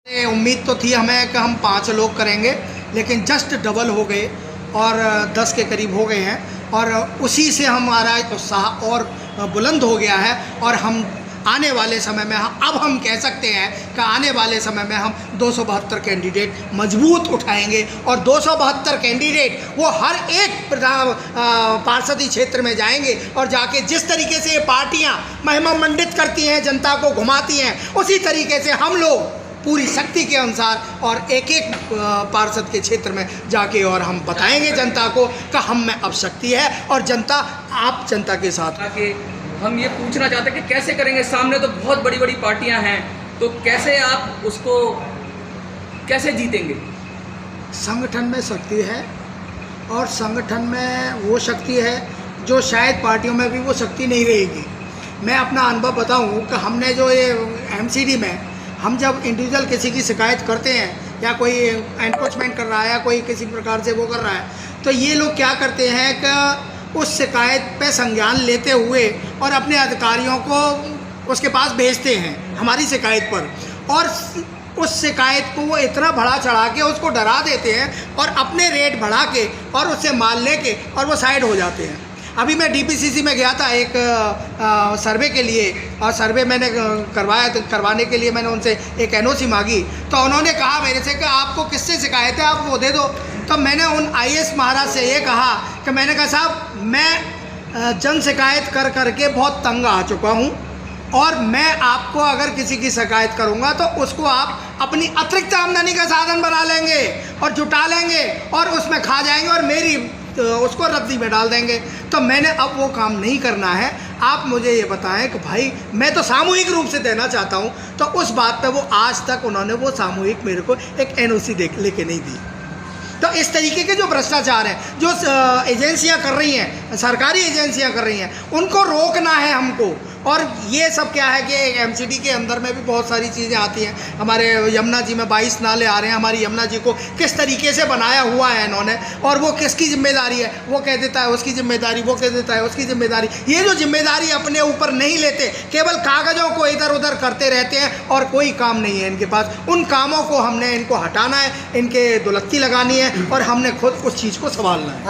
उम्मीद तो थी हमें कि हम 5 लोग करेंगे, लेकिन जस्ट डबल हो गए और 10 के करीब हो गए हैं और उसी से हमारा उत्साह और बुलंद हो गया है। और हम आने वाले समय में अब हम कह सकते हैं कि आने वाले समय में हम 272 कैंडिडेट मजबूत उठाएंगे और 272 कैंडिडेट वो हर एक पार्षदी क्षेत्र में जाएंगे और जाके जिस तरीके से ये पार्टियां महिमा मंडित करती हैं, जनता को घुमाती हैं, उसी तरीके से हम लोग पूरी शक्ति के अनुसार और एक एक पार्षद के क्षेत्र में जाके और हम बताएंगे जनता को कि हम में अब शक्ति है और जनता आप जनता के साथ। हम ये पूछना चाहते हैं कि कैसे करेंगे, सामने तो बहुत बड़ी बड़ी पार्टियां हैं, तो कैसे आप उसको कैसे जीतेंगे? संगठन में शक्ति है और संगठन में वो शक्ति है जो शायद पार्टियों में भी वो शक्ति नहीं रहेगी। मैं अपना अनुभव बताऊं कि हमने जो ये एमसीडी में हम जब इंडिविजुअल किसी की शिकायत करते हैं या कोई एनक्रोचमेंट कर रहा है या कोई किसी प्रकार से वो कर रहा है, तो ये लोग क्या करते हैं कि उस शिकायत पे संज्ञान लेते हुए और अपने अधिकारियों को उसके पास भेजते हैं हमारी शिकायत पर, और उस शिकायत को वो इतना बढ़ा चढ़ा के उसको डरा देते हैं और अपने रेट बढ़ा के और उससे माल लेके और वो साइड हो जाते हैं। अभी मैं डीपीसीसी में गया था एक सर्वे के लिए और सर्वे मैंने करवाया, तो करवाने के लिए मैंने उनसे एक एनओसी मांगी, तो उन्होंने कहा मेरे से कि आपको किससे शिकायत है, आप वो दे दो। तो मैंने उन आईएएस महाराज से ये कहा कि मैंने कहा साहब मैं जन शिकायत कर करके बहुत तंग आ चुका हूँ और मैं आपको अगर किसी की शिकायत करूँगा तो उसको आप अपनी अतिरिक्त आमदनी का साधन बना लेंगे और जुटा लेंगे और उसमें खा जाएंगे और मेरी उसको रद्दी में डाल देंगे। तो मैंने अब वो काम नहीं करना है। आप मुझे ये बताएं कि भाई मैं तो सामूहिक रूप से देना चाहता हूँ, तो उस बात पे वो आज तक उन्होंने वो सामूहिक मेरे को एक एनओसी लेके नहीं दी। तो इस तरीके के जो भ्रष्टाचार हैं, जो एजेंसियां कर रही हैं, सरकारी एजेंसियां कर रही हैं, उनको रोकना है हमको। और ये सब क्या है कि एमसीडी के अंदर में भी बहुत सारी चीज़ें आती हैं। हमारे यमुना जी में 22 नाले आ रहे हैं, हमारी यमुना जी को किस तरीके से बनाया हुआ है इन्होंने, और वो किसकी जिम्मेदारी है, वो कह देता है उसकी जिम्मेदारी, वो कह देता है उसकी जिम्मेदारी। ये जो जिम्मेदारी अपने ऊपर नहीं लेते, केवल कागज़ों को इधर उधर करते रहते हैं और कोई काम नहीं है इनके पास। उन कामों को हमने इनको हटाना है, इनके दुलत्ती लगानी है और हमने खुद उस चीज़ को संभालना है।